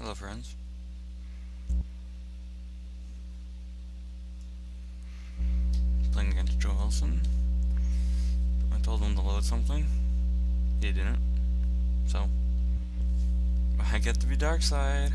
Hello friends. Playing against Joe Olson. I told him to load something. He didn't. So I get to be dark side.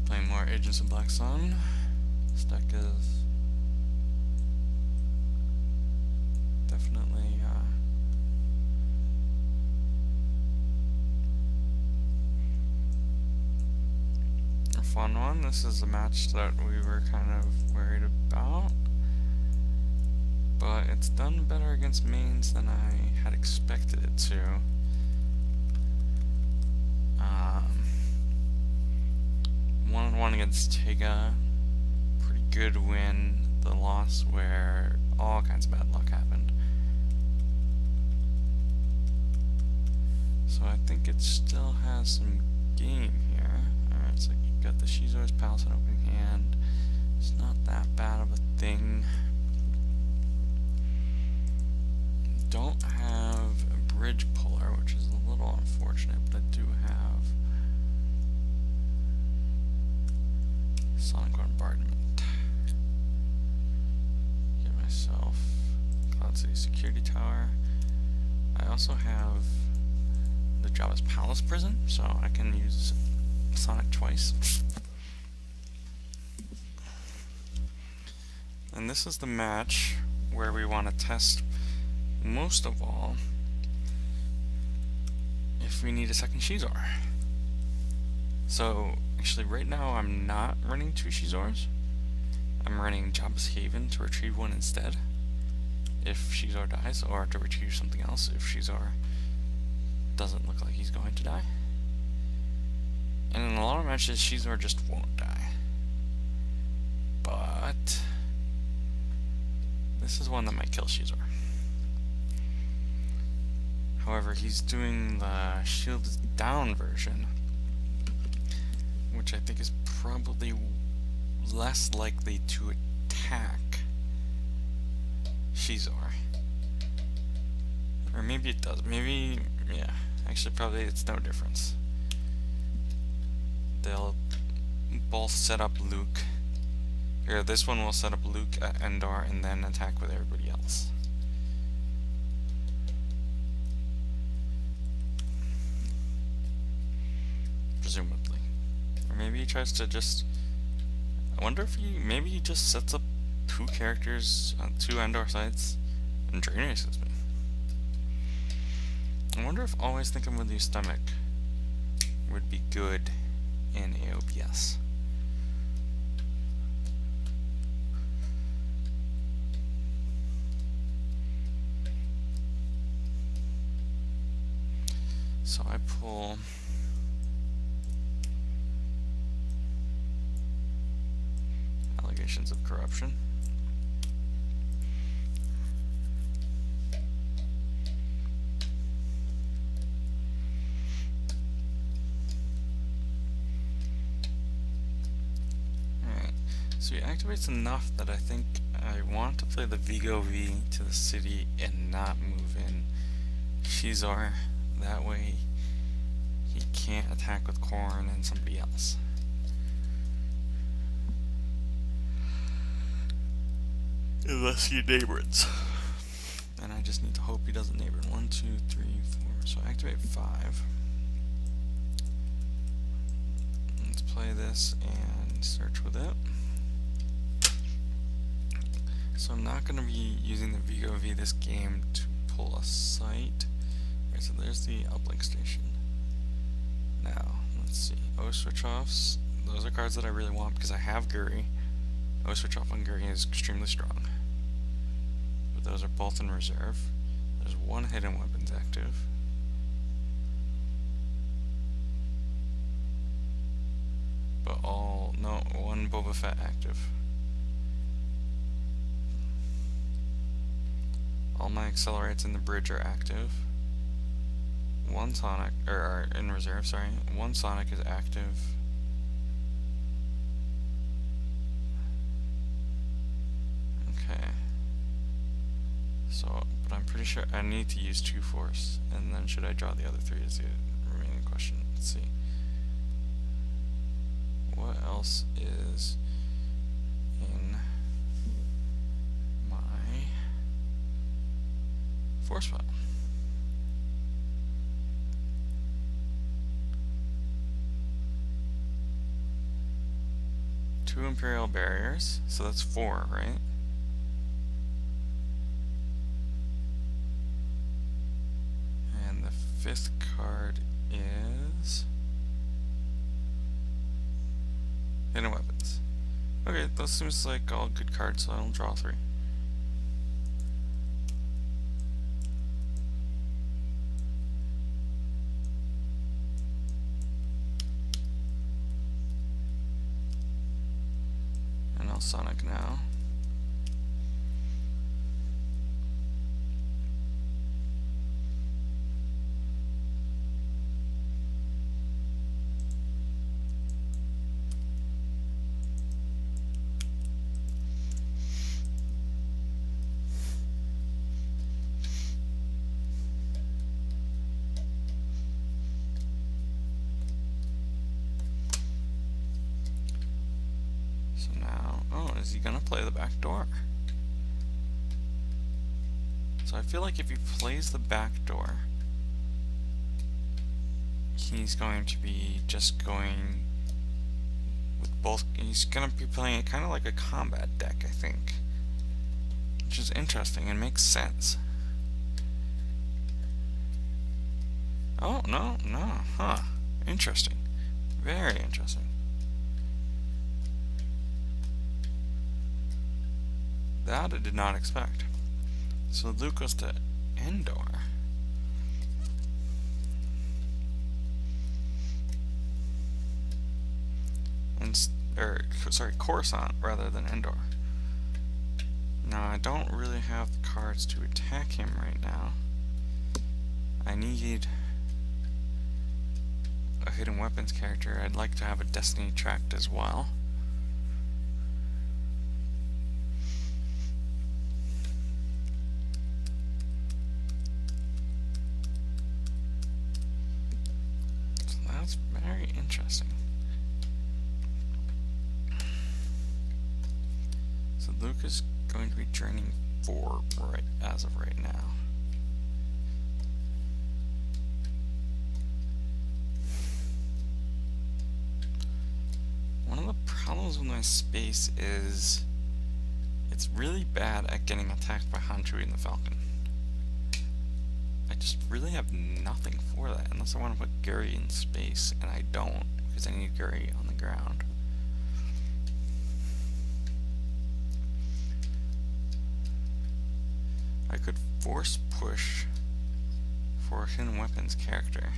Playing more Agents of Black Sun. This deck is definitely a fun one. This is a match that we were kind of worried about, but it's done better against mains than I had expected it to. 1-1 against Tega, pretty good win. The loss where all kinds of bad luck happened. So I think it still has some game here. Alright, so you got the Shizor's Palace in opening hand. It's not that bad of a thing. Don't have a bridge puller, which is a little unfortunate, but I do have Sonic Bombardment. Get myself Cloud City Security Tower. I also have the Java's Palace Prison, so I can use Sonic twice. And this is the match where we want to test most of all if we need a second Shizor. So actually right now I'm not running 2 Shizors. I'm running Jabba's Haven to retrieve one instead if Shizor dies, or to retrieve something else if Shizor doesn't look like he's going to die. And in a lot of matches Shizor just won't die. But this is one that might kill Shizor. However, he's doing the shield is down version, which I think is probably less likely to attack Shizor. Or maybe it does. Maybe, yeah. Actually, probably it's no difference. They'll both set up Luke. Here, this one will set up Luke at Endor and then attack with everybody else. Presumably. Or maybe he tries to just... I wonder if maybe he just sets up 2 characters on 2 Endor sites and drain races me. I wonder if always thinking with your stomach would be good in aobs. So I pull Allegations of Corruption. Alright, so he activates enough that I think I want to play the Vigo V to the city and not move in Shizor. That way he can't attack with Korn and somebody else. Unless he neighbors. And I just need to hope he doesn't neighbor. 1, 2, 3, 4. So I activate 5. Let's play this and search with it. So I'm not going to be using the Vigo V this game to pull a site. Okay, so there's the uplink station. Now, let's see. O switch offs. those are cards that I really want because I have Guri. Always switch off on Guri is extremely strong. But those are both in reserve. There's one hidden weapons active. But one Boba Fett active. All my accelerates in the bridge are active. One Sonic, or in reserve, sorry. One Sonic is active. Okay. So, but I'm pretty sure I need to use 2 Force, and then should I draw the other 3 is the remaining question. Let's see. What else is in my Force file? Two Imperial Barriers, so that's 4, right? And the 5th card is hidden weapons. Okay, that seems like all good cards, so I'll draw 3. And I'll Sonic now. So now, oh, is he gonna play the back door? So I feel like if he plays the back door, he's going to be just going with both. He's gonna be playing it kind of like a combat deck, I think, which is interesting and makes sense. Oh, no, huh. Interesting. Very interesting. That I did not expect. So Luke goes to Endor. Coruscant rather than Endor. Now I don't really have the cards to attack him right now. I need a hidden weapons character. I'd like to have a Destiny tract as well. So that's very interesting. So Luke is going to be draining 4 as of right now. One of the problems with my space is it's really bad at getting attacked by Han Chewie and the Falcon. I just really have nothing for that unless I want to put Guri in space, and I don't because I need Guri on the ground. I could force push for a hidden weapons character.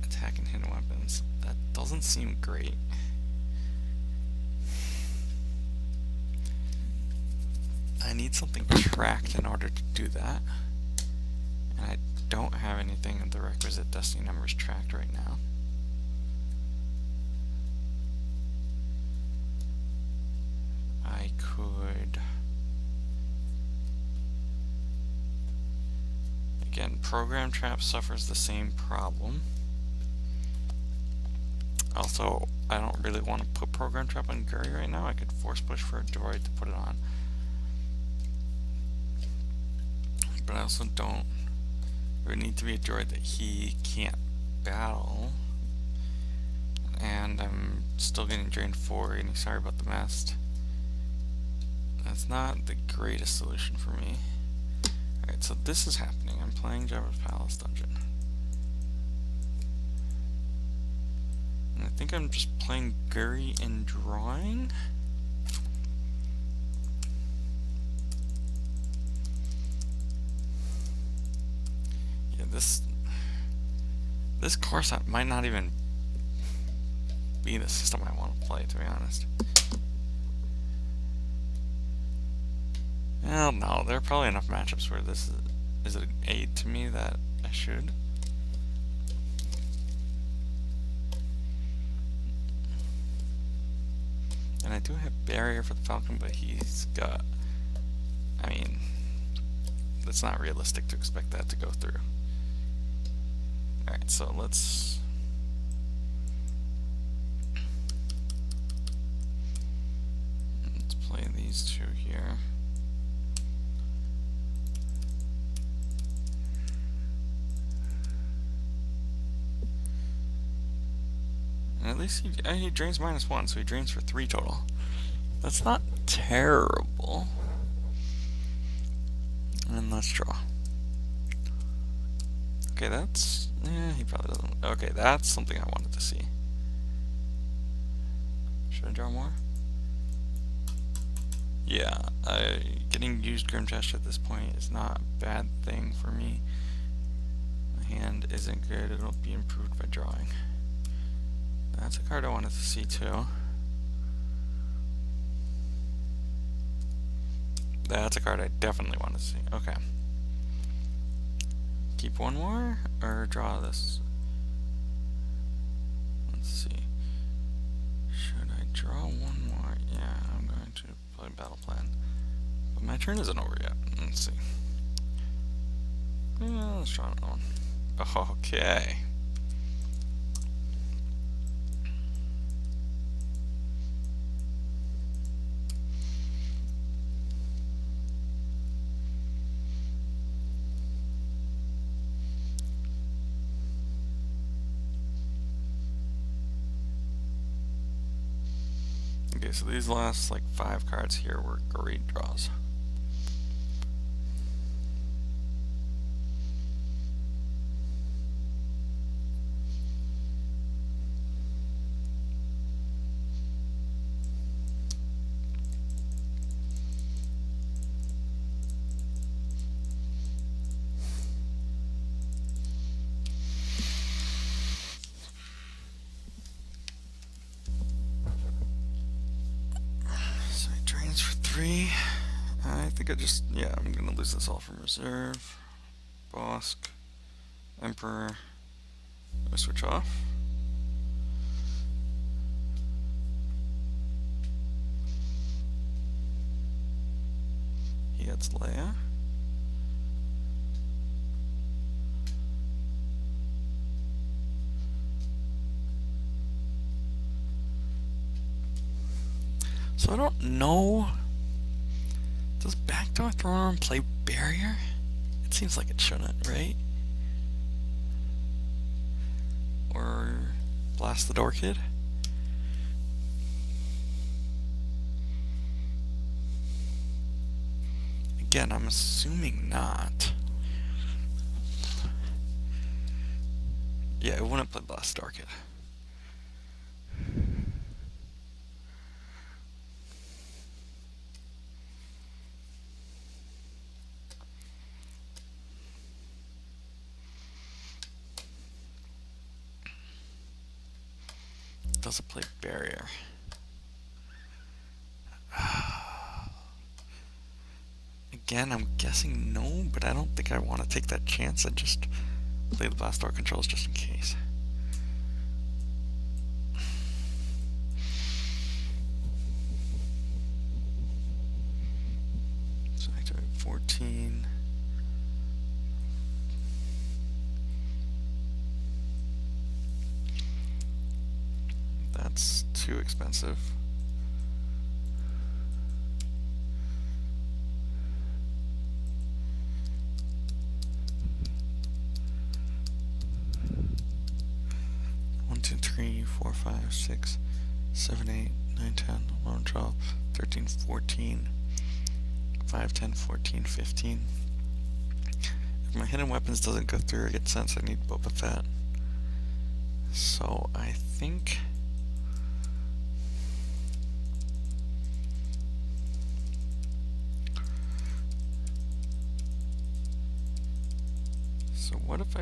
Attacking hidden weapons. That doesn't seem great. I need something tracked in order to do that. And I don't have anything of the requisite Destiny numbers tracked right now. I could... Again, Program Trap suffers the same problem. Also, I don't really want to put Program Trap on Guri right now. I could force push for a droid to put it on. But I also don't... It would need to be a droid that he can't battle. And I'm still getting drained 4, getting sorry about the mast. That's not the greatest solution for me. Alright, so this is happening. I'm playing Jabba's Palace Dungeon. And I think I'm just playing Guri and drawing. Yeah, this course might not even be the system I want to play, to be honest. Well, no, there are probably enough matchups where this is an aid to me that I should. And I do have barrier for the Falcon, but he's got, I mean, it's not realistic to expect that to go through. Alright, so let's play these two here. And at least he drains -1, so he drains for 3 total. That's not terrible. And let's draw. Okay, that's... yeah, he probably doesn't... okay, that's something I wanted to see. Should I draw more? Yeah, getting used Grim Gesture at this point is not a bad thing for me. My hand isn't good, it'll be improved by drawing. That's a card I wanted to see too. That's a card I definitely want to see. Okay. Keep one more, or draw this? Let's see. Should I draw one more? Yeah, I'm going to play Battle Plan. But my turn isn't over yet. Let's see. Yeah, let's try another one. Okay. Okay, so these last like 5 cards here were great draws. I think I'm gonna lose this all from reserve. Bosk, Emperor, I switch off. He gets Leia. So I don't know. Does Backdoor Throne play Barrier? It seems like it shouldn't, right? Or Blast the Door Kid? Again, I'm assuming not. Yeah, it wouldn't play Blast the Door Kid. Does it play Barrier? Again, I'm guessing no, but I don't think I want to take that chance. I just play the Blast Door controls just in case. So I activate 14. That's too expensive. One, two, three, 4, 5, 6, 7, 8, 9, 10, 11, 12, 13, 14, 5, 10, 14, 15. If my hidden weapons doesn't go through or get sense, I need Boba Fett. So I think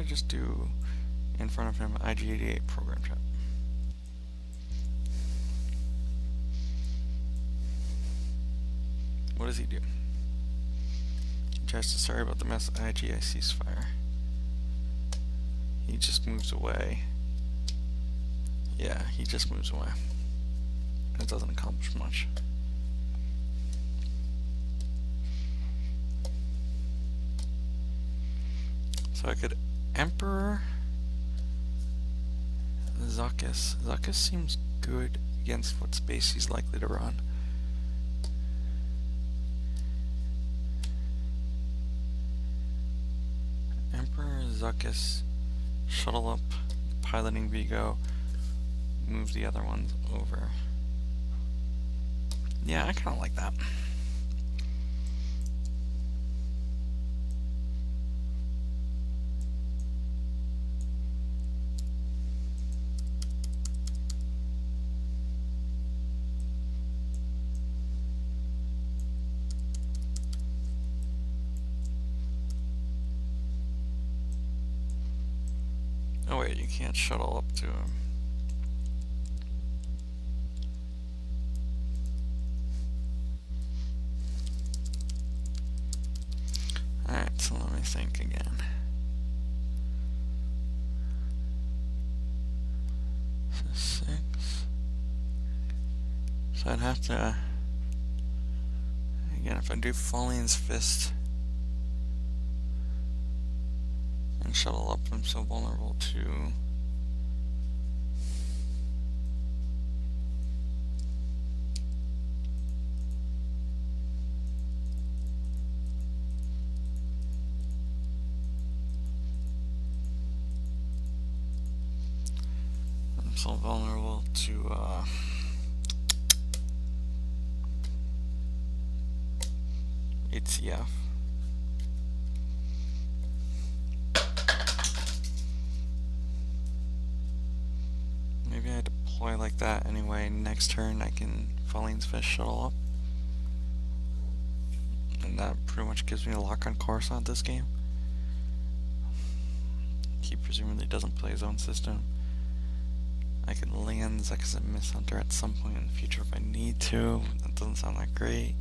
just do in front of him IG88 program chat? What does he do? He tries to sorry about the mess IGI ceasefire. He just moves away. Yeah, he just moves away. It doesn't accomplish much. So I could Emperor Zuckus. Zuckus seems good against what space he's likely to run. Emperor Zuckus, shuttle up, piloting Vigo, move the other ones over. Yeah, I kind of like that. Oh wait, you can't shuttle up to him. Alright, so let me think again. So 6. So I'd have to, again, if I do Fallion's Fist and shuttle up, I'm so vulnerable to HCF. Maybe I deploy like that anyway. Next turn I can Fallion's Fist shuttle up. And that pretty much gives me a lock on Coruscant this game. He presumably doesn't play his own system. I can land Zuckus and Miss Hunter at some point in the future if I need to. That doesn't sound that great.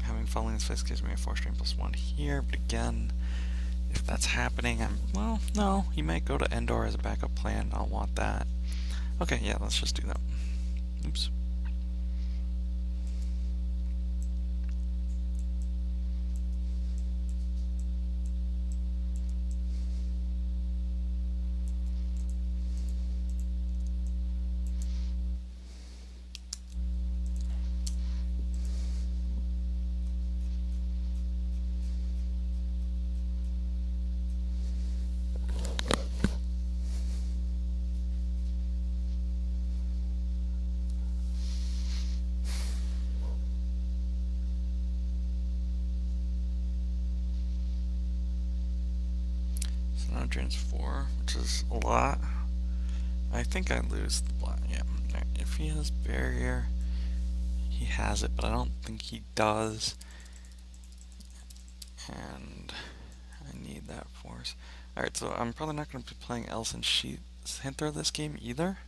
Having Fallion's Fist gives me a 4-1 here, but again, if that's happening, well, no, he might go to Endor as a backup plan. I'll want that. Okay, yeah, let's just do that. Oops. Now drains 4, which is a lot. I think I lose the block. Yeah. If he has barrier, he has it, but I don't think he does. And I need that force. Alright, so I'm probably not going to be playing Elson Hinther this game either.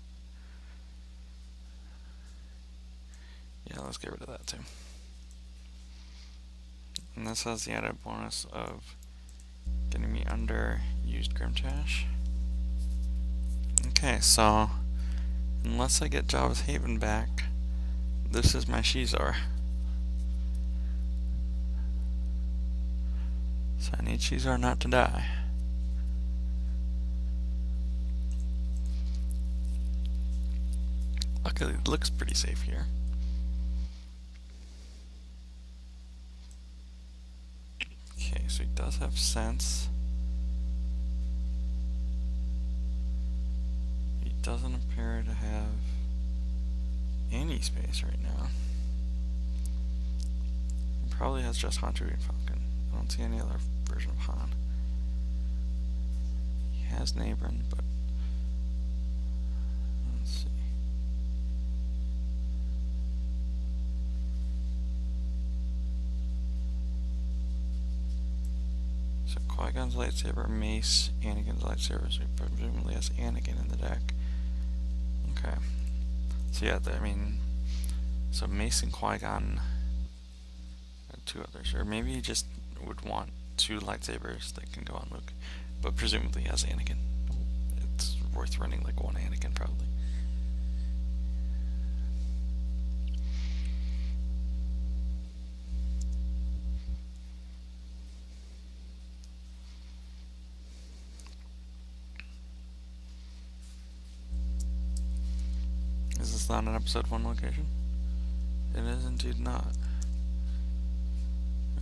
Yeah, let's get rid of that too. And this has the added bonus of getting me under used Grimtrash. Okay, so unless I get Java's Haven back, this is my Shizar. So I need Shizar not to die. Luckily, it looks pretty safe here. Okay, so he does have sense. He doesn't appear to have any space right now. He probably has just Han, Chewie, and Falcon. I don't see any other version of Han. He has Nabran, but let's see. So Qui-Gon Qui-Gon's lightsaber, Mace, Anakin's lightsaber, so he presumably has Anakin in the deck. Okay. So yeah, I mean, so Mace and Qui-Gon, and 2 others, or maybe he just would want 2 lightsabers that can go on Luke, but presumably he has Anakin. It's worth running like 1 Anakin probably. Is this not an episode 1 location? It is indeed not.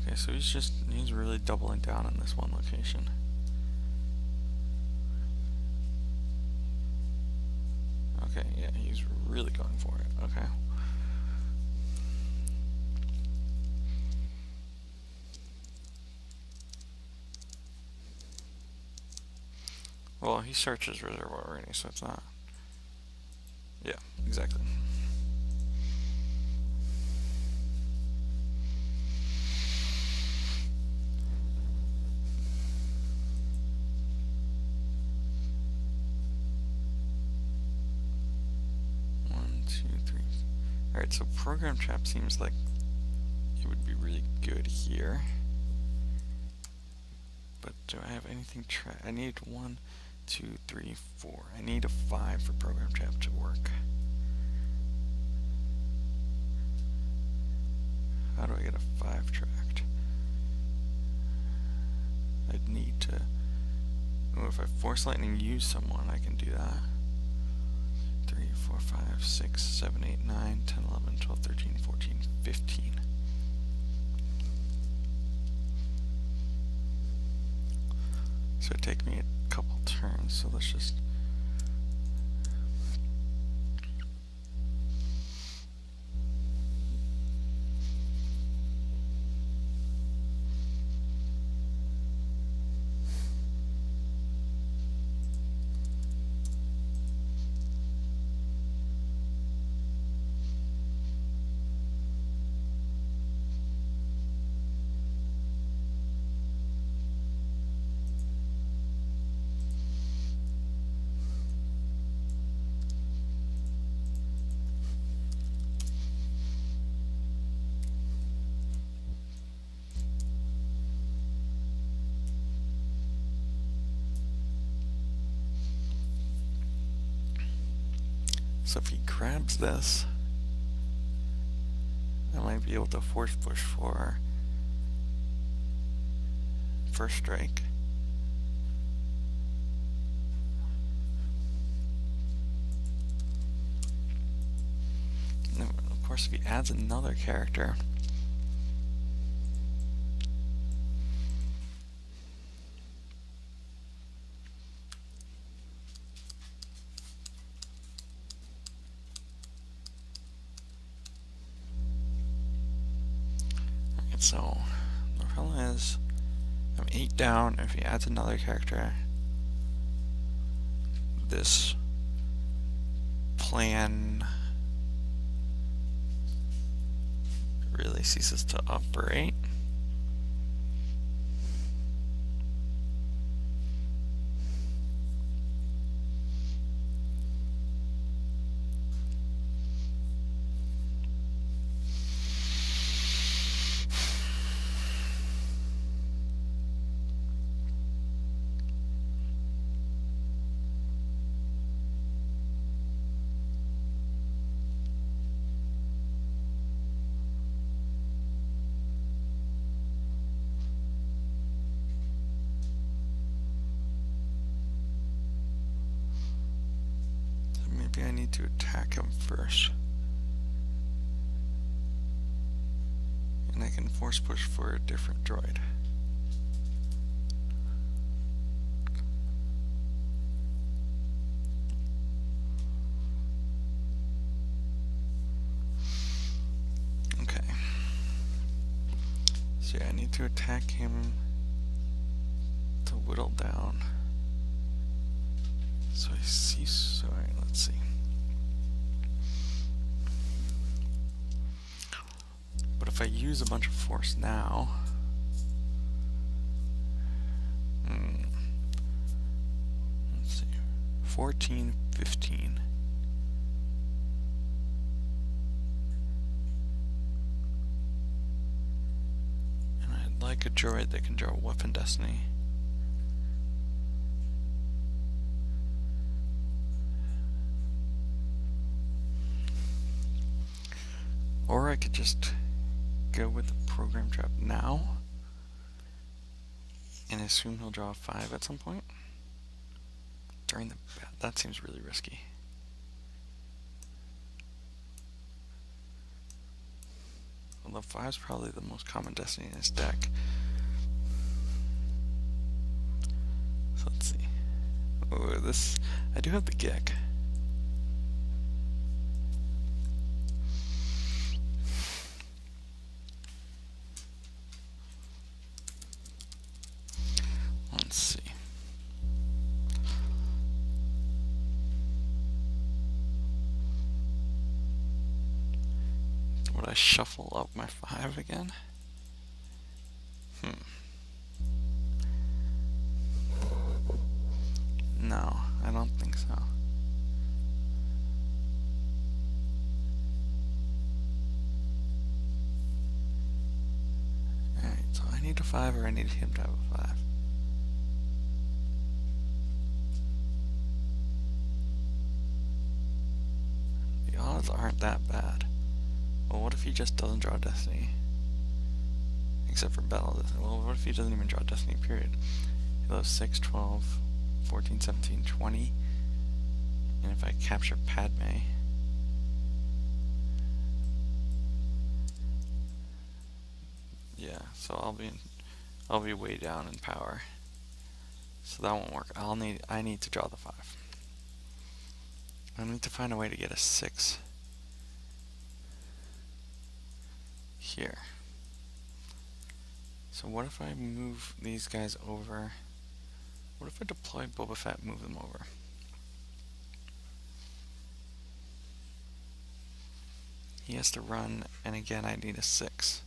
Okay, so he's really doubling down on this 1 location. Okay, yeah, he's really going for it. Okay. Well, he searches reservoir already, so it's not. Yeah, exactly. Alright, so program trap seems like it would be really good here. But do I have anything I need 1, 2, 3, 4. I need a 5 for program trap to work. How do I get a 5 tracked? I'd need to... Oh, if I force lightning use someone, I can do that. 3, 4, 5, 6, 7, 8, 9, 10, 11, 12, 13, 14, 15. So it'd take me a couple turns, so let's just... So if he grabs this, I might be able to force push for first strike. And of course, if he adds another character, so the problem is I'm 8 down. If he adds another character, this plan really ceases to operate. Maybe I need to attack him first. And I can force push for a different droid. Okay. So yeah, I need to attack him to whittle down. So I see, so alright, let's see. But if I use a bunch of force now, 14, 15. And I'd like a droid that can draw Weapon Destiny. Or I could just go with the program trap now and assume he'll draw a 5 at some point during the bat. That seems really risky. Although 5 is probably the most common Destiny in his deck. So let's see. Oh, this, I do have the Gek. Let's see. Would I shuffle up my 5 again? No, I don't think so. Alright, so I need a 5 or I need him to have a 5. The odds aren't that bad. Well, what if he just doesn't draw Destiny? Except for Battle Destiny. Well, what if he doesn't even draw Destiny, period? He'll have 6, 12, 14, 17, 20. And if I capture Padme... Yeah, so I'll be way down in power. So that won't work. I need to draw the 5. I need to find a way to get a 6 here. So what if I move these guys over? What if I deploy Boba Fett and move them over? He has to run, and again I need a 6.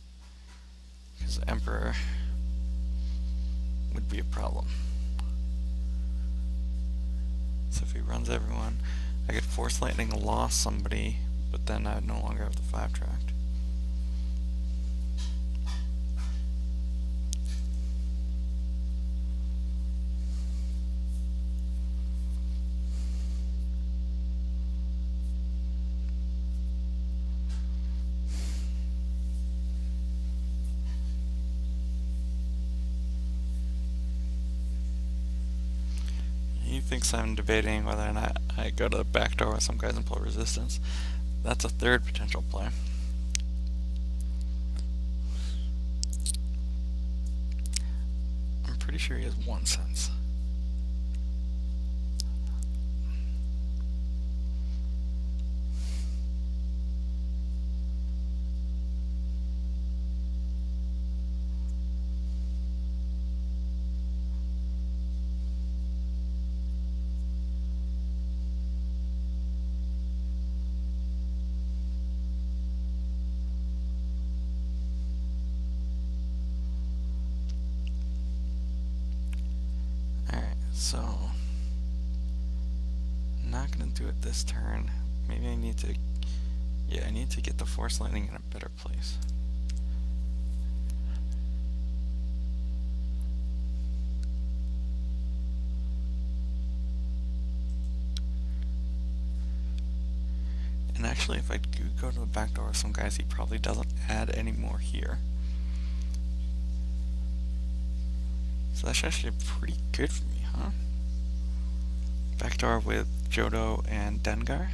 Because Emperor would be a problem. So if he runs everyone, I could Force Lightning lost somebody, but then I'd no longer have the 5 tracked. He thinks I'm debating whether or not I go to the back door with some guys and pull resistance. That's a third potential play. I'm pretty sure he has 1 sense. So, I'm not going to do it this turn. Maybe I need to, yeah, I need to get the Force Lightning in a better place. And actually, if I do go to the back door with some guys, he probably doesn't add any more here. So that's actually pretty good for me, huh? Backdoor with Jodo and Dengar.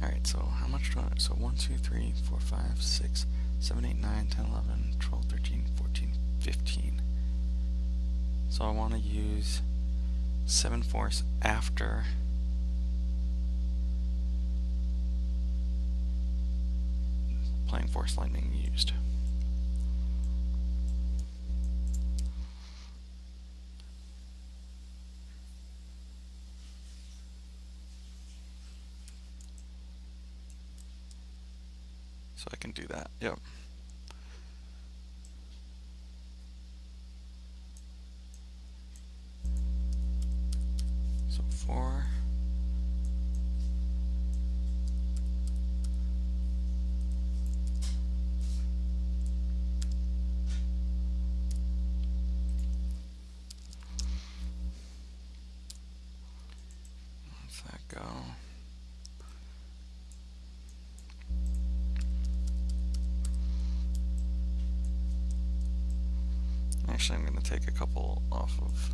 Alright, so how much do I... So 1, 2, 3, 4, 5, 6, 7, 8, 9, 10, 11, 12, 13, 14, 15. So I want to use 7 Force after... playing Force Lightning used. So I can do that, yep. 4. Let's that go. Actually, I'm going to take a couple off of.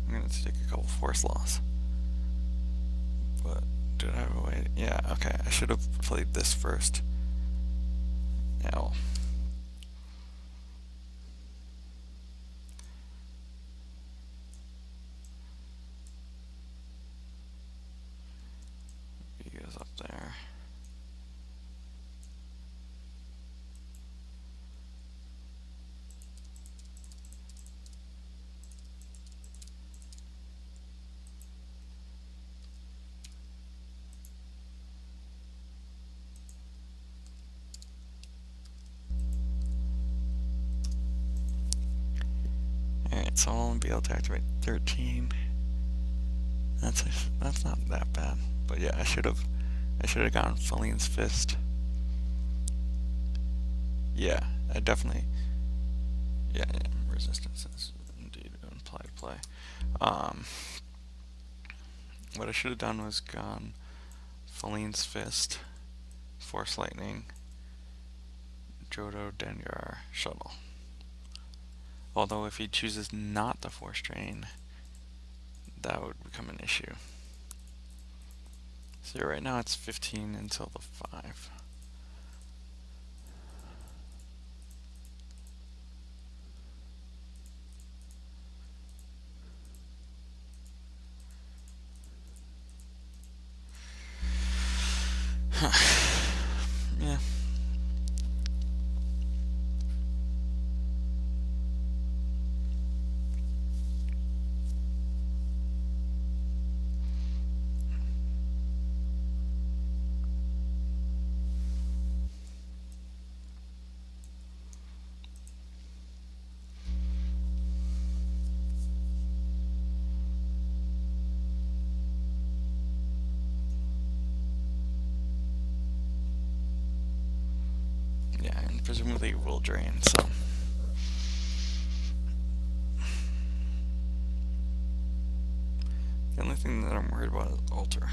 I'm going to take a couple force loss. But did I have a way? Yeah, okay. I should have played this first. Yeah, well. He goes up there. Alright, so I'll be able to activate 13. That's not that bad. But yeah, I should have gone Fillion's Fist. Yeah, I definitely. Yeah, resistance is indeed implied play. What I should have done was gone Fillion's Fist, Force Lightning, Jodo Dengar Shuttle. Although if he chooses not to Force Drain, that would become an issue. So right now it's 15 until the 5. Yeah. Yeah, and presumably it will drain, so. The only thing that I'm worried about is alter.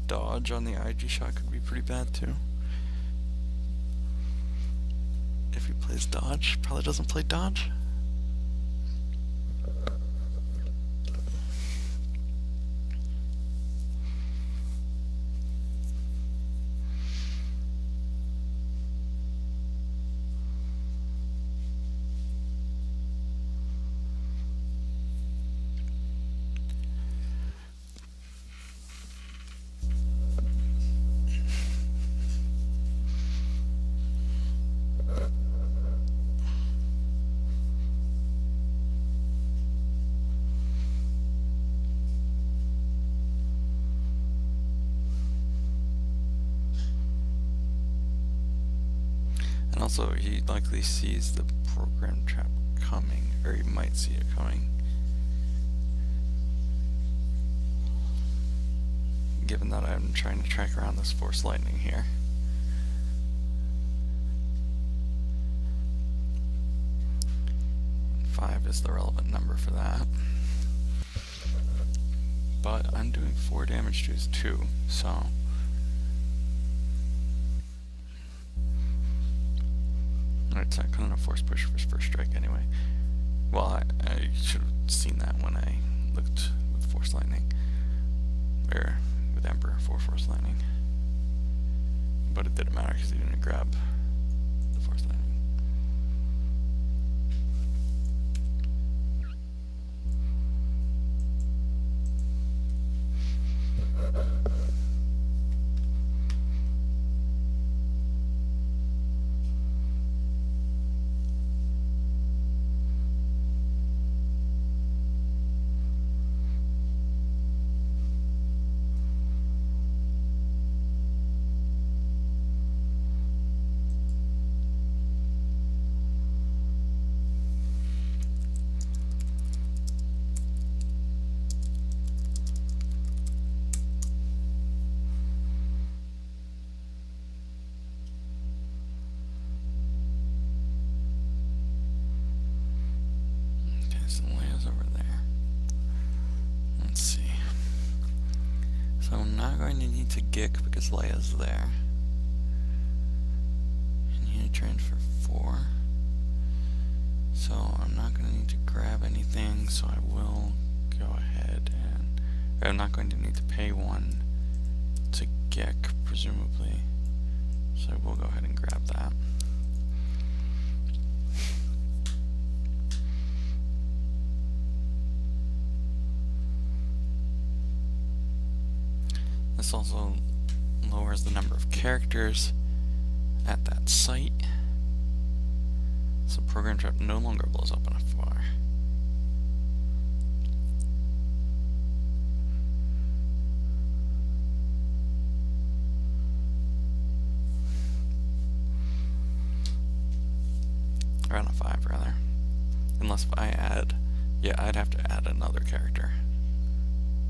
Dodge on the IG shot could be pretty bad too. If he plays dodge, probably doesn't play dodge. And also, he likely sees the program trap coming, or he might see it coming. Given that I'm trying to track around this Force Lightning here. Five is the relevant number for that. But I'm doing 4 damage to his 2, so. Alright, so I couldn't have Force Push for his first strike anyway. Well, I should have seen that when I looked with Force Lightning. Or with Emperor for Force Lightning. But it didn't matter because he didn't grab the Force Lightning. going to need to Gick because Leia's there. And you need to transfer 4. So I'm not going to need to grab anything, so I will go ahead and... I'm not going to need to pay 1 to Gick, presumably. So I will go ahead and grab that. This also lowers the number of characters at that site. So program trap no longer blows up on a fire. Or on a 5 rather. Unless if I add, yeah, I'd have to add another character,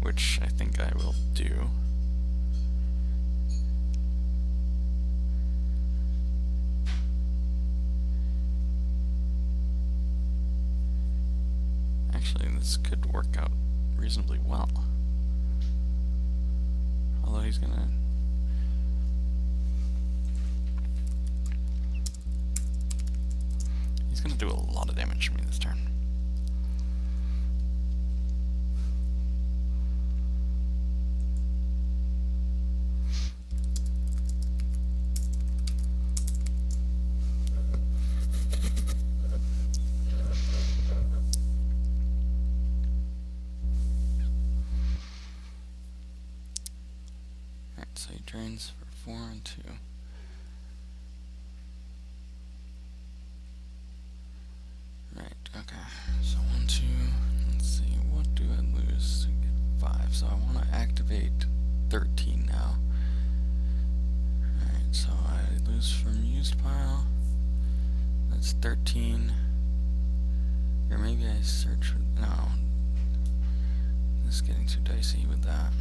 which I think I will do. Actually, this could work out reasonably well. Although he's gonna... He's gonna do a lot of damage to me this turn. So he drains for 4 and 2. Right, okay. So 1, 2, let's see, what do I lose to get 5? So I want to activate 13 now. Alright, so I lose from used pile. That's 13. Or maybe I search for, no. This is getting too dicey with that.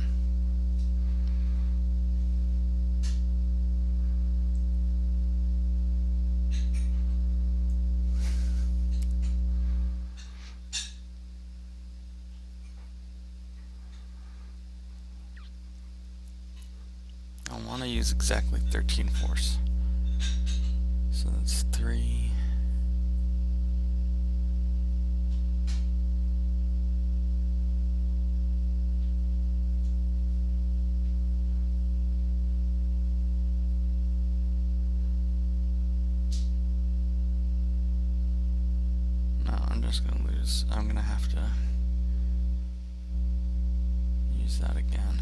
I want to use exactly 13 force. So that's 3. No, I'm just going to lose. I'm going to have to use that again.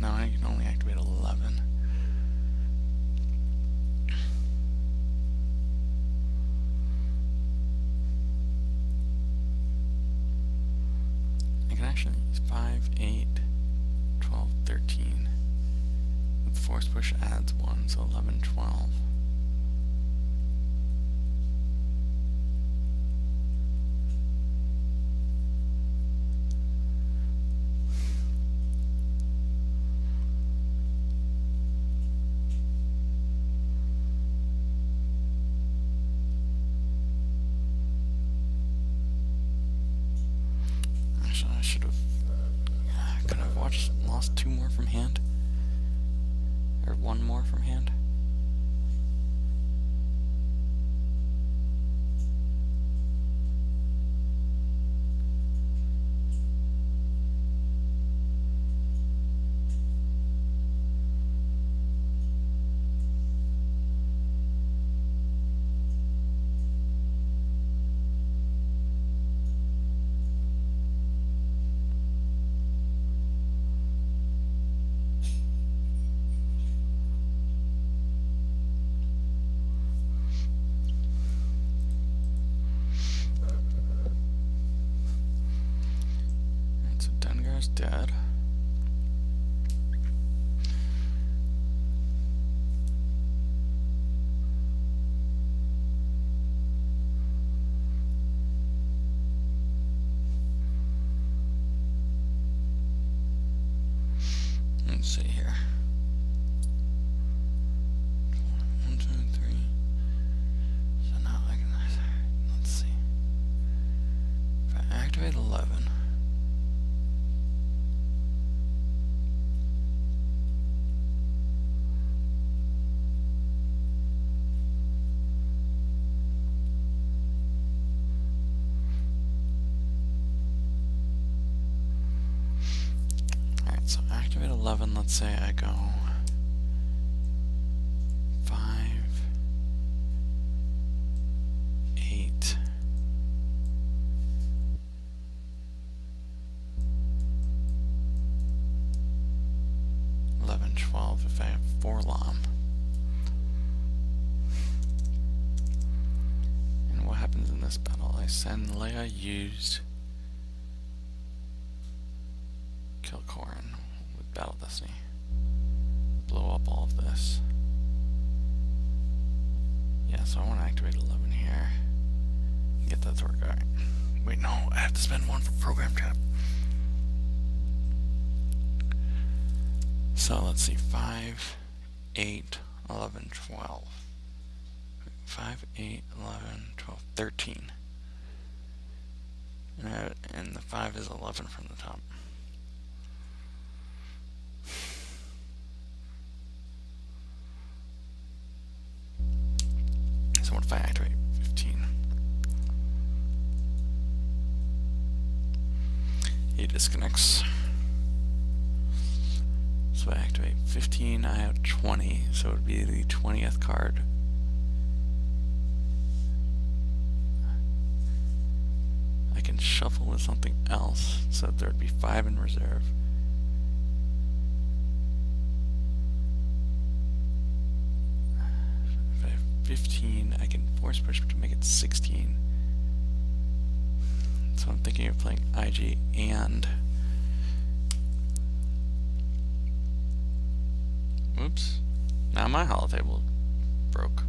No, I can only activate 11. I can actually use 5, 8, 12, 13. With force push adds 1, so 11, 12. I should have, could have lost 2 more from hand, or 1 more from hand. Dead. Let's see here. so activate 11, let's say I go 5, 8, 11, 12 if I have 4 LOM. And what happens in this battle? I send Leia used kill Corrin with Battle Destiny. Blow up all of this. Yeah, so I want to activate 11 here. Get that to work. Alright. Wait, no, I have to spend 1 for program tab. So let's see, 5, 8, 11, 12. 5, 8, 11, 12, 13. And the 5 is 11 from the top. So what if I activate 15? He disconnects. So I activate 15, I have 20, so it would be the 20th card. I can shuffle with something else, so there would be 5 in reserve. If I have 15, I can force push to make it 16. So I'm thinking of playing IG and... Oops. Now my holotable broke.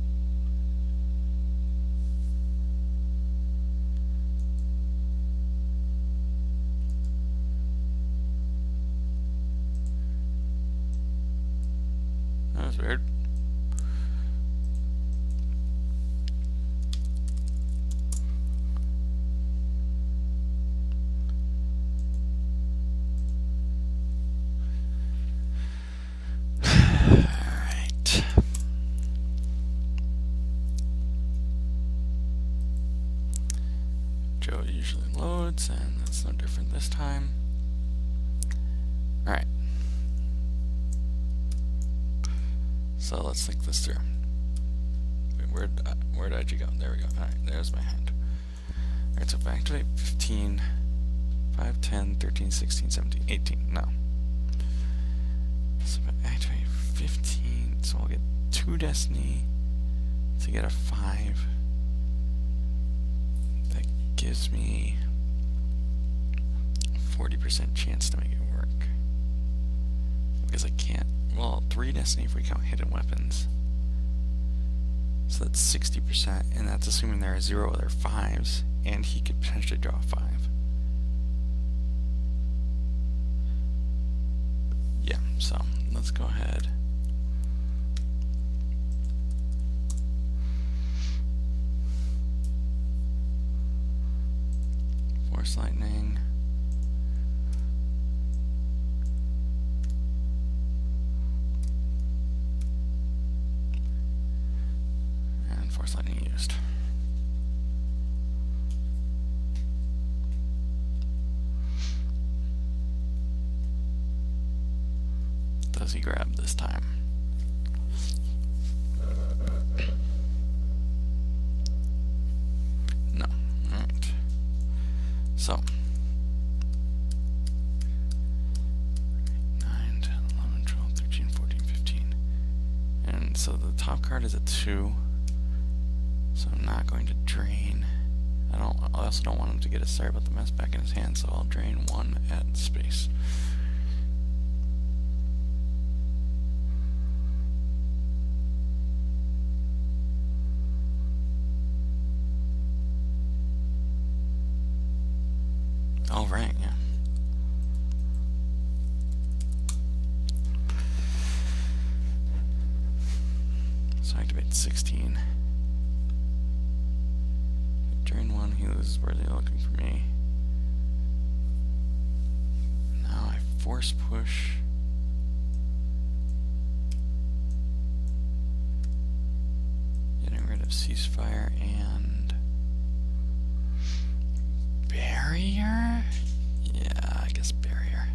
That was weird. Alright. Joe usually loads, and that's no different this time. Alright. So let's think this through. Wait, where did you go? There we go. Alright, there's my hand. Alright, so if I activate 15, 5, 10, 13, 16, 17, 18, no. So if I activate 15, so I'll get 2 Destiny to get a 5. That gives me a 40% chance to make it work. Because I can't, well, 3 Destiny if we count hidden weapons. So that's 60%, and that's assuming there are 0 other 5s, and he could potentially draw a 5. Yeah, so let's go ahead. Force Lightning. And Force Lightning used. Does he grab this time? No. Alright. So 9, 10, 11, 12, 13, 14, 15. And so the top card is a 2. So I'm not going to drain. I also don't want him to get a sorry about the mess back in his hand, so I'll drain 1 at space. Oh, right, yeah. So activate 16. Drain 1, he loses where they're looking for me. Now I force push. Getting rid of ceasefire and barrier? Yeah, I guess barrier.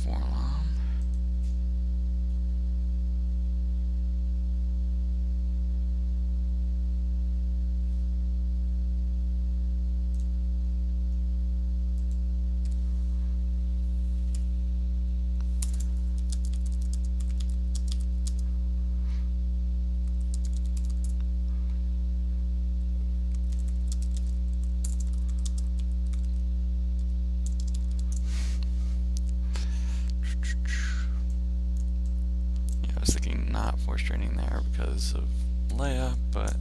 4-lom. Yeah, I was thinking not force training there because of Leia, but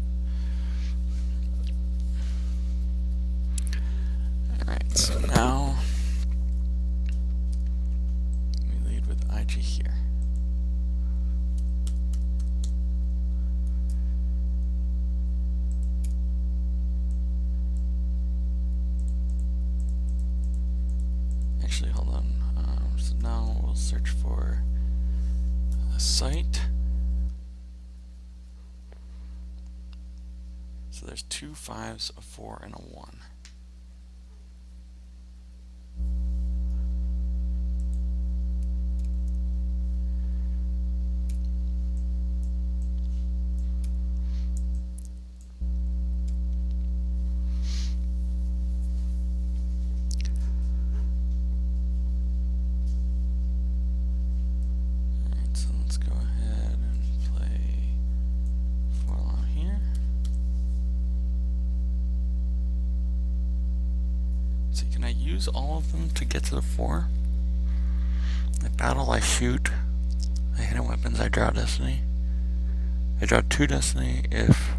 alright, so now we lead with IG here. Actually, hold on. So now we'll search for a site. So there's 2 5s, a 4, and a 1. Alright, so let's go ahead and play 4-lom here. So can I use all of them to get to the 4? I battle, I shoot. I hit him weapons, I draw destiny. I draw 2 destiny if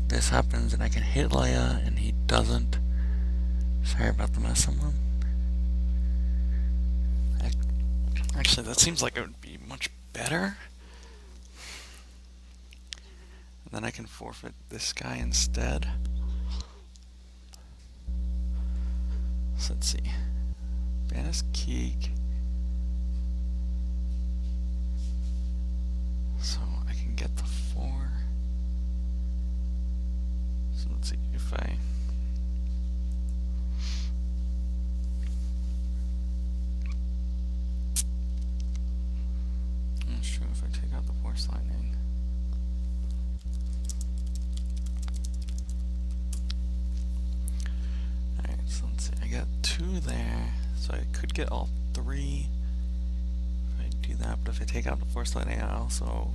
this happens and I can hit Leia and he doesn't. Sorry about the mess I'm on. Actually, that seems like it would be much better. And then I can forfeit this guy instead. So let's see. Banis Keek. So I can get the 4. So let's see if I'm not sure if I take out the Force Lightning. Alright, so let's see. I got 2 there, so I could get all 3 if I do that, but if I take out the Force Lightning, I also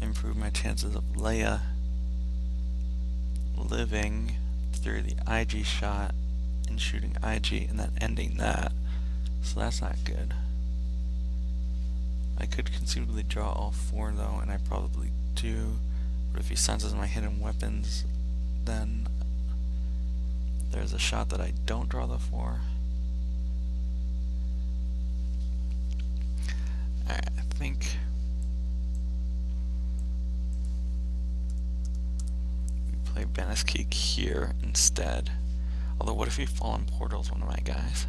improve my chances of Leia living through the IG shot and shooting IG and then ending that. So that's not good. I could conceivably draw all 4 though, and I probably do. But if he senses my hidden weapons, then there's a shot that I don't draw the 4. Alright, I think we play Banis Keek here instead. Although, what if he Fallen Portals one of my guys?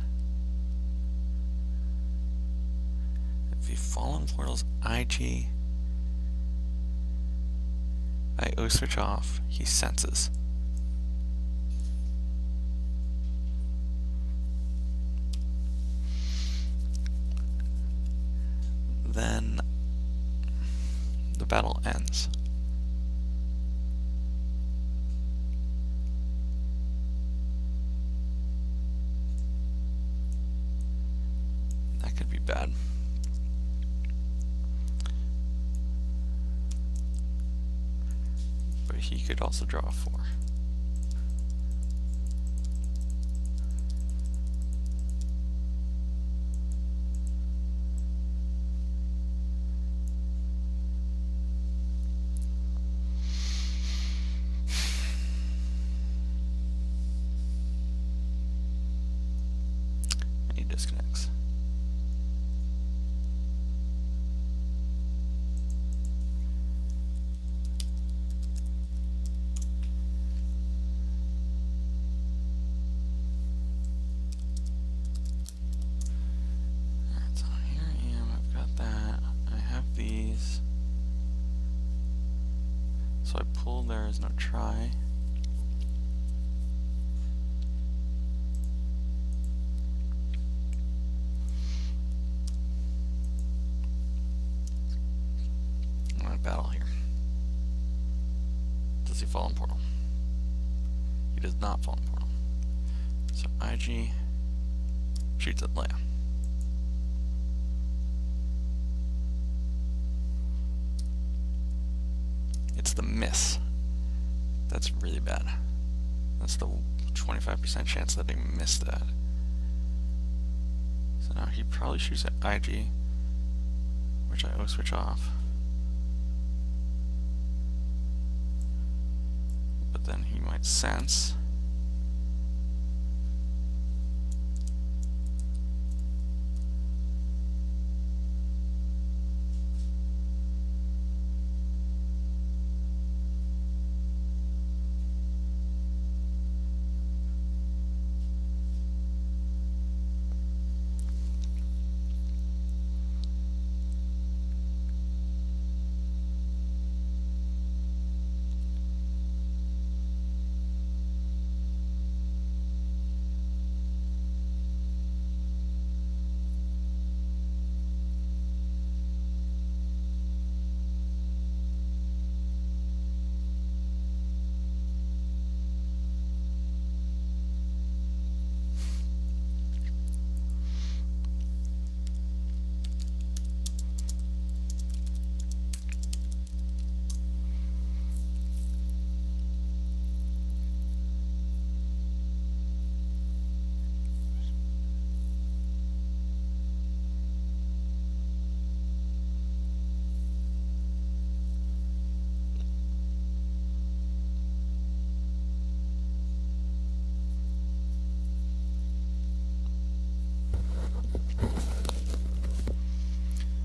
If he Fallen Portals IG, I O switch off, he senses. Then the battle ends. That could be bad. But he could also draw a 4. He disconnects. Alright, so here I am, I've got that. I have these. So I pull, there is no try. battle here. Does he fall in Portal? He does not fall in Portal. So IG shoots at Leia. It's the miss. That's really bad. That's the 25% chance that he missed that. So now he probably shoots at IG, which I always switch off. But then he might sense.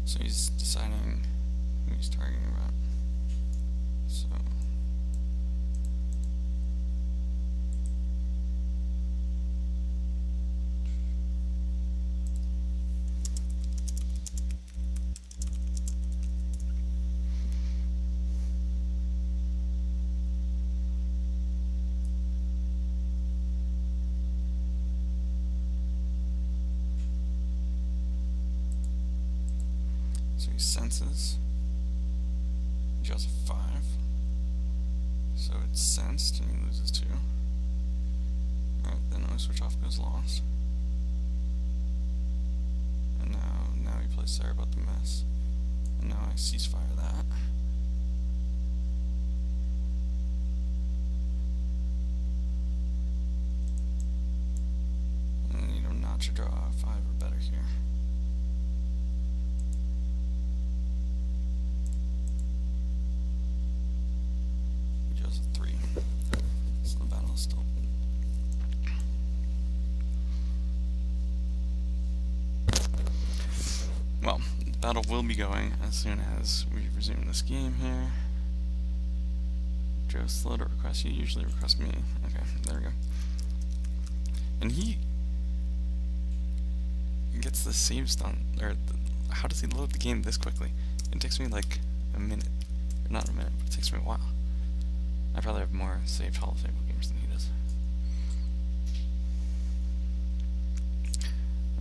So he's deciding who he's targeting about. So he senses. He draws a 5. So it's sensed and he loses 2. Alright, then when I switch off goes lost. And now he plays sorry about the mess. And now I ceasefire that. And then you do not to draw a 5 or better here. Well, the battle will be going as soon as we resume this game here. Joe, slow to request. You usually request me. Okay, there we go. And he gets the saves done. Or how does he load the game this quickly? It takes me like a minute. Or not a minute, but it takes me a while. I probably have more saved Hall of Fame games than he does.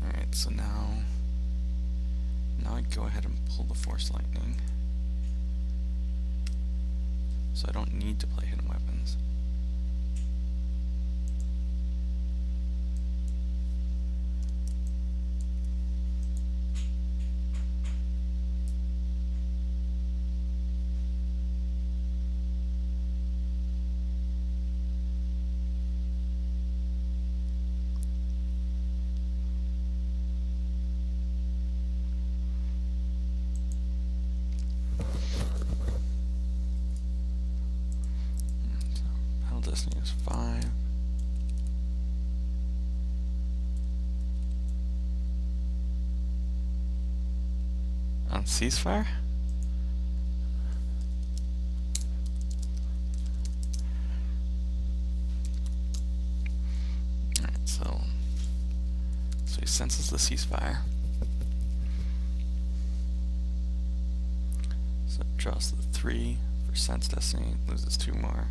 Alright, so now I go ahead and pull the Force Lightning. So I don't need to play hidden weapons. Destiny is 5. On ceasefire? Alright, so he senses the ceasefire. So it draws the 3 for Sense Destiny, loses 2 more.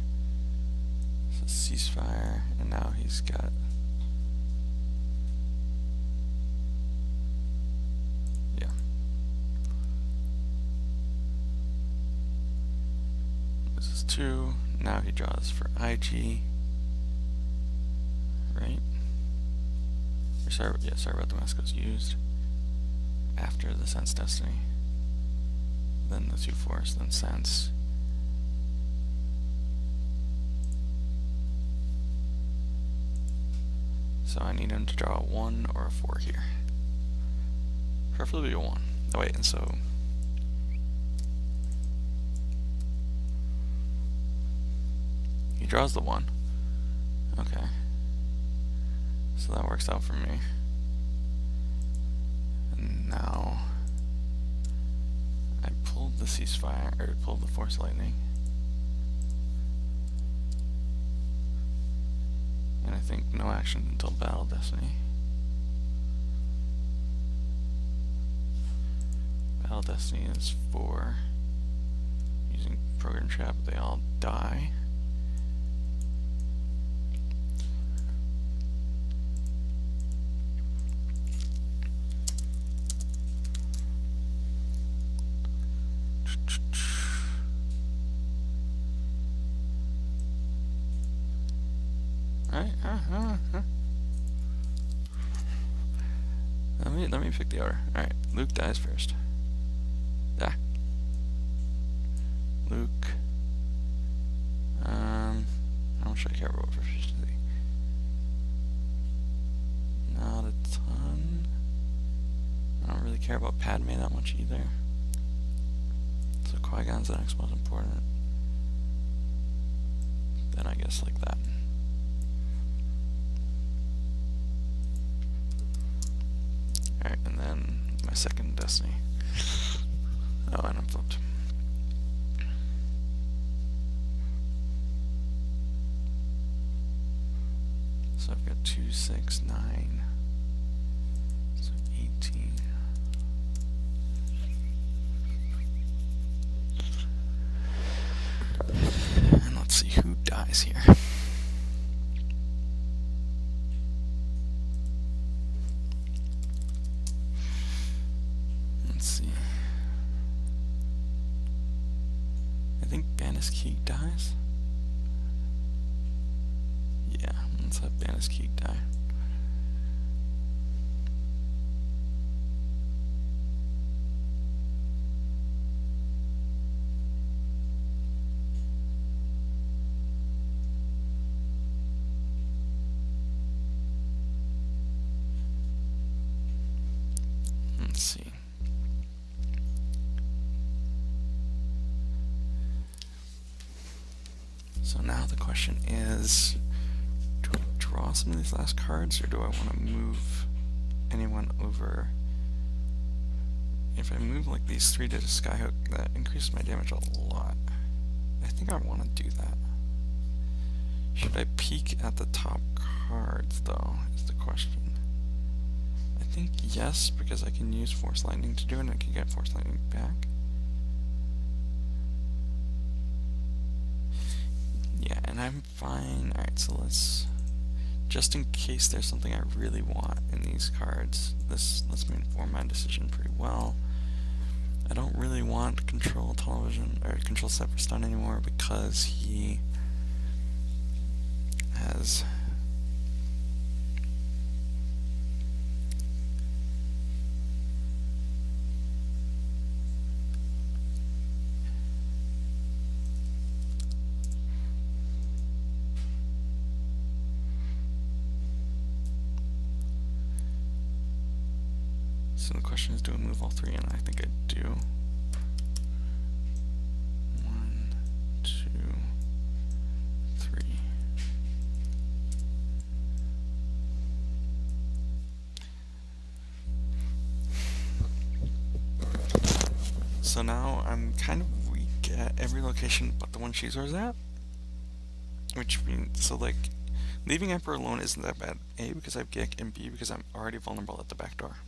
Ceasefire, and now he's got draws 2. Now he draws for IG. Right? Sorry about the Domesco's used. After the Sense Destiny. Then the 2 Force, then Sense. So I need him to draw a 1 or a 4 here. Preferably a 1. Oh wait, and so... he draws the 1. Okay. So that works out for me. And now... I pulled the ceasefire, or pulled the Force Lightning. And I think no action until Battle Destiny. Battle Destiny is 4. Using Program Trap, they all die. Alright, Let me pick the order. Alright, Luke dies first. Luke. How much do I care about proficiency? Not a ton. I don't really care about Padme that much either. So Qui-Gon's the next most important. Then I guess like that. Alright, and then my second Destiny. Oh, and I'm flipped. So I've got 2, 6, 9. So 18. And let's see who dies here. Let's see. I think Bannis Keeg dies. Yeah, let's have Bannis Keeg die. Let's see. So now the question is, do I draw some of these last cards, or do I want to move anyone over? If I move like these 3 to the Skyhook, that increases my damage a lot. I think I want to do that. Should I peek at the top cards, though, is the question. I think yes, because I can use Force Lightning to do it, and I can get Force Lightning back. Yeah, and I'm fine. Alright, so let's... just in case there's something I really want in these cards, this lets me inform my decision pretty well. I don't really want Control Television, or Control Set for Stun anymore, because he has... So the question is, do I move all 3? And I think I do. 1, 2, 3. So now I'm kind of weak at every location but the one Shizor's at. Which means, so like, leaving Emperor alone isn't that bad. A, because I have Gek, and B, because I'm already vulnerable at the back door.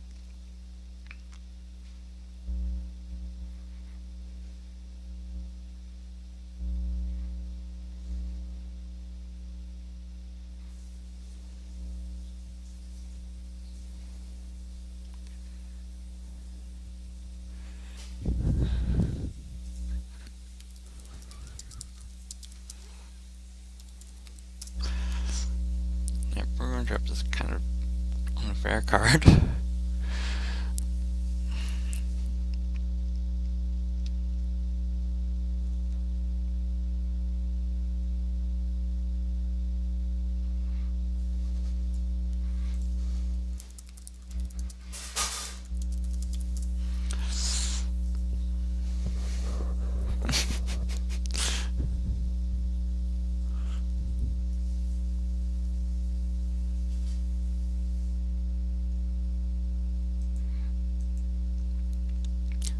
trap is kind of unfair card.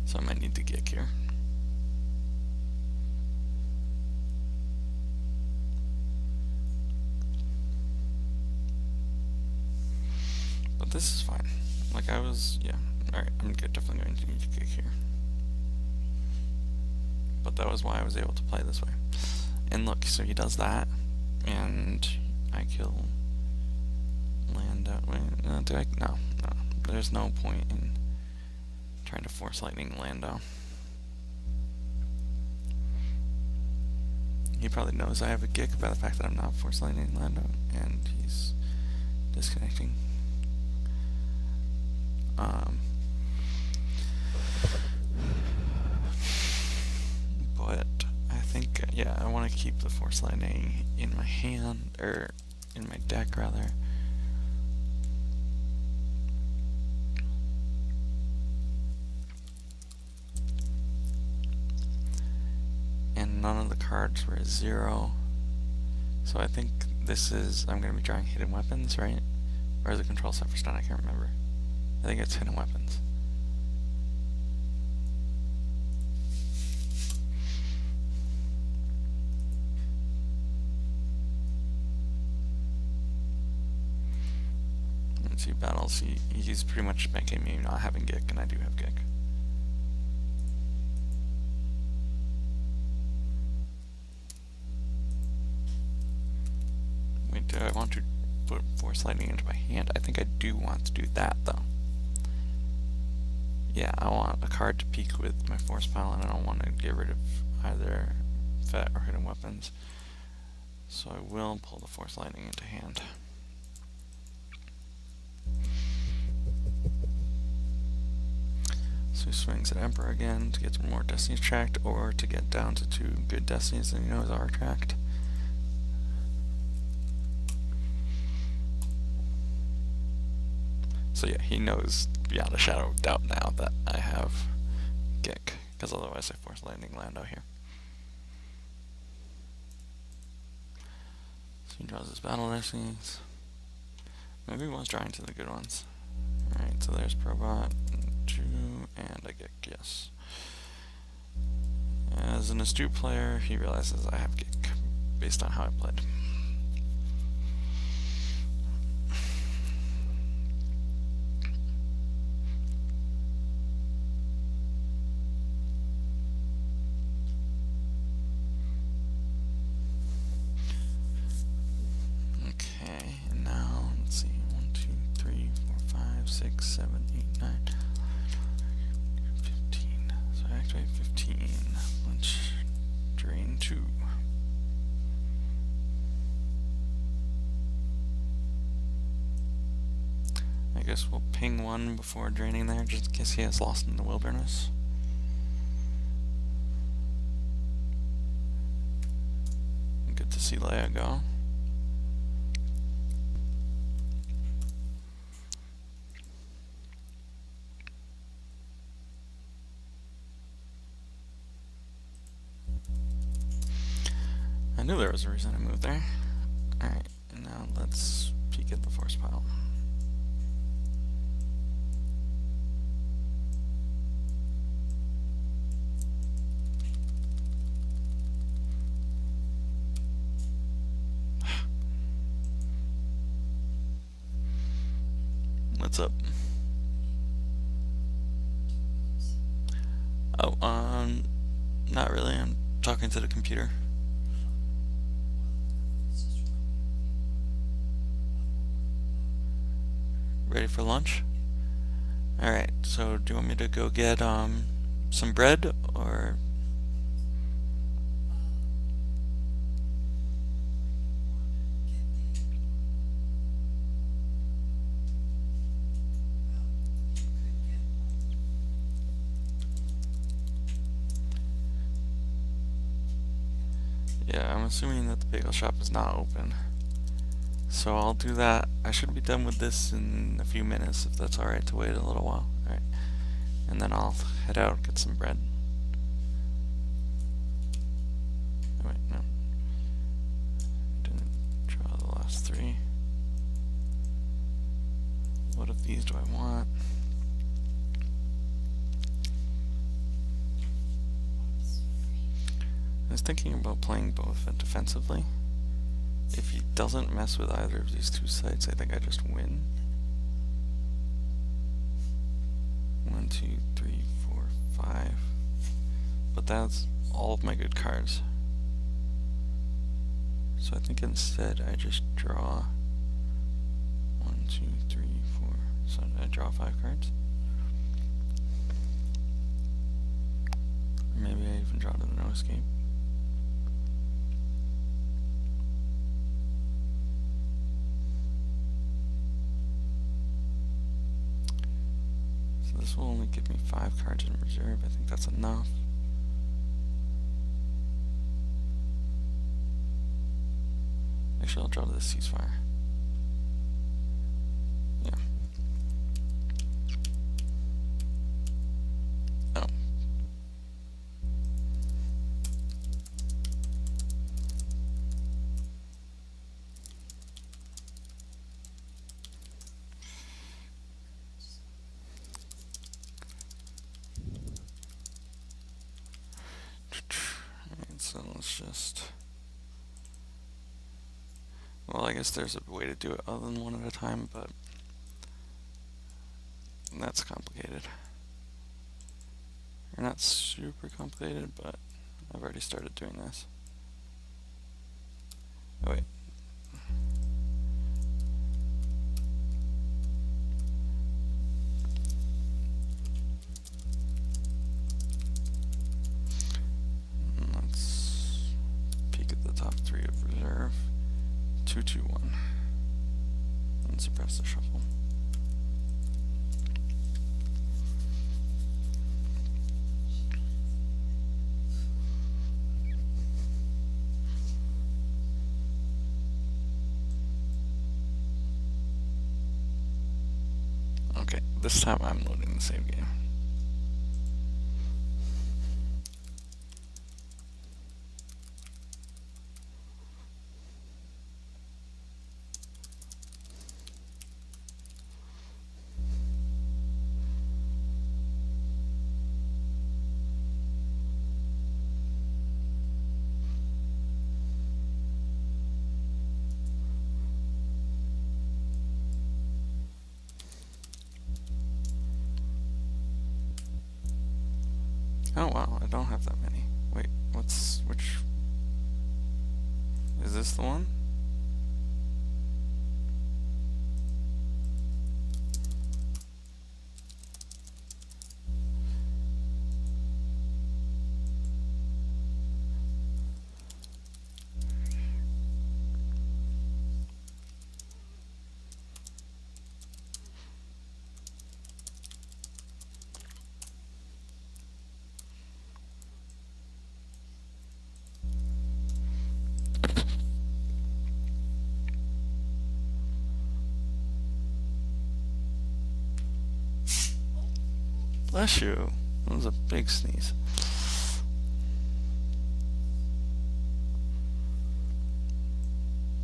So I might need to kick here. But this is fine. Like I was, yeah. Alright, I'm definitely going to need to kick here. But that was why I was able to play this way. And look, so he does that, and I kill Lando. Wait, do I? No. There's no point in trying to force lightning Lando. He probably knows I have a kick by the fact that I'm not force lightning Lando, and he's disconnecting. But I think, yeah, I want to keep the force lightning in my hand, or in my deck rather. And none of the cards were 0. So I think this is, I'm going to be drawing hidden weapons, right? Or is it control set for stun? I can't remember. I think it's hidden weapons. Let's see, battles, he's pretty much making me not having Gick, and I do have Gick. Wait, do I want to put force lightning into my hand? I think I do want to do that, though. Yeah, I want a card to peek with my force pile, and I don't want to get rid of either Fet or hidden weapons. So I will pull the force lightning into hand. So he swings at Emperor again to get more destinies tracked, or to get down to 2 good destinies that he knows are tracked. So yeah, he knows beyond a shadow of doubt now that I have Gick, because otherwise I force lightning Lando here. So he draws his battle destinies. Maybe he was drawing to the good ones. Alright, so there's Probot, 2, and I Gick, yes. As an astute player, he realizes I have Gick, based on how I played. Okay, and now, let's see, 1, 2, 3, 4, 5, 6, 7, 8, 9, 15. So I activate 15. Let's drain 2. I guess we'll ping 1 before draining there, just in case he has Lost in the Wilderness. Good to see Leia go. I knew there was a reason I moved there. Alright, and now let's peek at the force pile. What's up? Oh, not really. I'm talking to the computer. Ready for lunch? Alright, so do you want me to go get some bread, or Yeah, I'm assuming that the bagel shop is not open. So I'll do that. I should be done with this in a few minutes if that's alright to wait a little while. Alright. And then I'll head out and get some bread. Oh, wait, no. Didn't draw the last three. What of these do I want? I was thinking about playing both defensively. If he doesn't mess with either of these two sites, I think I just win. 1, 2, 3, 4, 5. But that's all of my good cards. So I think instead I just draw 1, 2, 3, 4. So I draw 5 cards. Or maybe I even draw to the no escape. So this will only give me 5 cards in reserve. I think that's enough. Actually, I'll draw to the ceasefire. Yeah. Oh. Alright, so let's just... Well, I guess there's a way to do it other than one at a time, but that's complicated. Or not super complicated, but I've already started doing this. Oh wait. Let's peek at the top 3 of reserve. 2, 2, 1. And suppress the shuffle. Okay, this time I'm loading the save game. Oh wow, I don't have that many. Wait, which... Is this the one? Bless you. That was a big sneeze.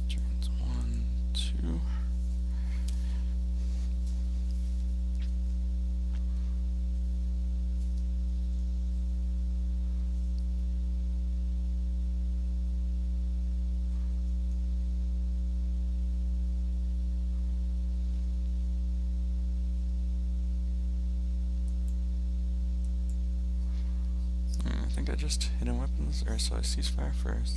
Turns 1, 2. I think I just hidden weapons, or so I ceasefire first.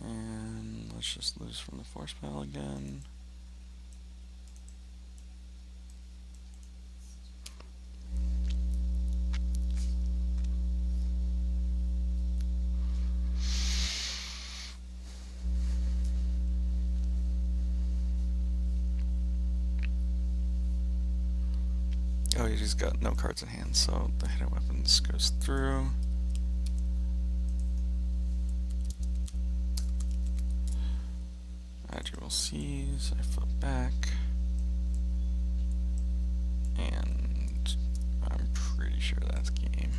And let's just lose from the force pile again. Oh Lady's got no cards in hand, so the hidden weapons goes through. Add you will seize, I flip back. And I'm pretty sure that's game.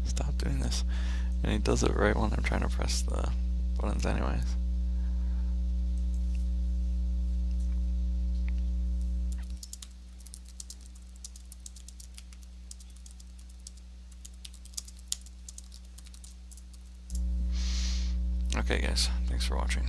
Stop doing this. And he does it right when I'm trying to press the buttons anyways. Okay guys, thanks for watching.